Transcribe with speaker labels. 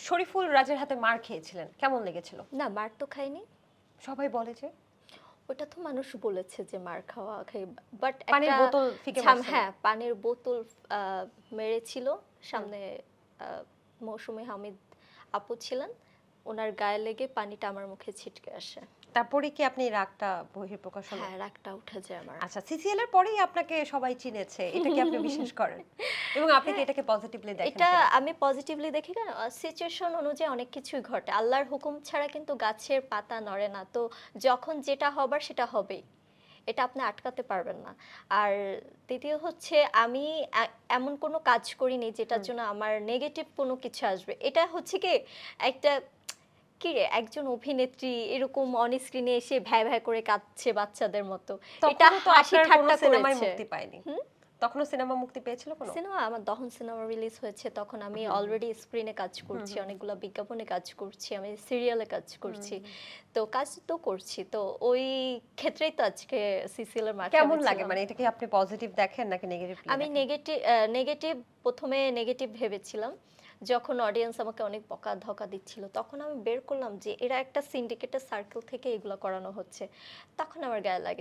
Speaker 1: শরীফুল রাজের হাতে মার খেয়েছিলেন, কেমন লেগেছিল?
Speaker 2: না, মার তো খাইনি।
Speaker 1: সবাই বলে যে
Speaker 2: ওটা তো মানুষ বলেছে যে মার খাওয়া খাই, বাট
Speaker 1: পানির
Speaker 2: একটা
Speaker 1: বোতল ফিকে মারছিল।
Speaker 2: হ্যাঁ, পানির বোতল মেরেছিল সামনে। মৌসুমী হামিদ আপু ছিলেন, ওনার গায়ে লেগে পানিটা আমার মুখে ছিটকে আসে।
Speaker 1: তারপরে কি আপনি রাগটা বহিঃপ্রকাশ হলো?
Speaker 2: হ্যাঁ, রাগটা উঠে যায় আমার।
Speaker 1: আচ্ছা, সিসিএল এর পরেই আপনাকে সবাই চিনেছে, এটা কি আপনি বিশ্বাস করেন? এবং আপনি কি
Speaker 2: হ্যাঁ,
Speaker 1: এটাকে পজিটিভলি দেখেন
Speaker 2: এটা
Speaker 1: কিনা?
Speaker 2: আমি পজিটিভলি দেখি, কারণ সিচুয়েশন অনুযায়ী অনেক কিছুই ঘটে। আল্লাহর হুকুম ছাড়া কিন্তু গাছের পাতা নড়ে না। তো যখন যেটা হবার সেটা হবেই, এটা আপনি আটকাতে পারবেন না। আর দ্বিতীয় হচ্ছে, আমি এমন কোনো কাজ করিনি যেটার জন্য আমার নেগেটিভ কোনো কিছু আসবে। এটা হচ্ছে কি, একটা কি রে, একজন অভিনেত্রী এরকম অন স্ক্রিনে এসে ভ্যা ভ্যা করে কাঁদছে বাচ্চাদের মতো, এটা
Speaker 1: তখনও তো
Speaker 2: হাসি
Speaker 1: আপনার কোনো
Speaker 2: ঠাট্টা
Speaker 1: সিনেমাই
Speaker 2: করেছে।
Speaker 1: মুক্তি পায়নি। তখনও সিনেমা মুক্তি পেয়েছিল কোনো?
Speaker 2: সিনেমা, আমার দহন সিনেমা রিলিজ হয়েছে, তখন আমি অলরেডি স্ক্রিনে কাজ করছি, অনেকগুলো বিজ্ঞাপনে কাজ করছি, আমি সিরিয়ালে কাজ করছি। তো কাজ তো করছি, তো ওই ক্ষেত্রেই তো আজকে সিসিএল এর মাঠে
Speaker 1: কেমন
Speaker 2: আমি
Speaker 1: লাগে,
Speaker 2: ছিলাম।
Speaker 1: মানে এটা কি আপনি পজিটিভ দেখেন নাকি নেগেটিভলি
Speaker 2: আমি
Speaker 1: দেখেন?
Speaker 2: নেগেটিভ প্রথমে নেগেটিভ ভেবেছিলাম। যখন অডিয়েন্স আমাকে অনেক বকা-ধকা দিচ্ছিল, তখন আমি বের করলাম যে এরা একটা সিন্ডিকেটের সার্কেল থেকে এগুলা করানো হচ্ছে। তখন আমার গায়ে লাগে।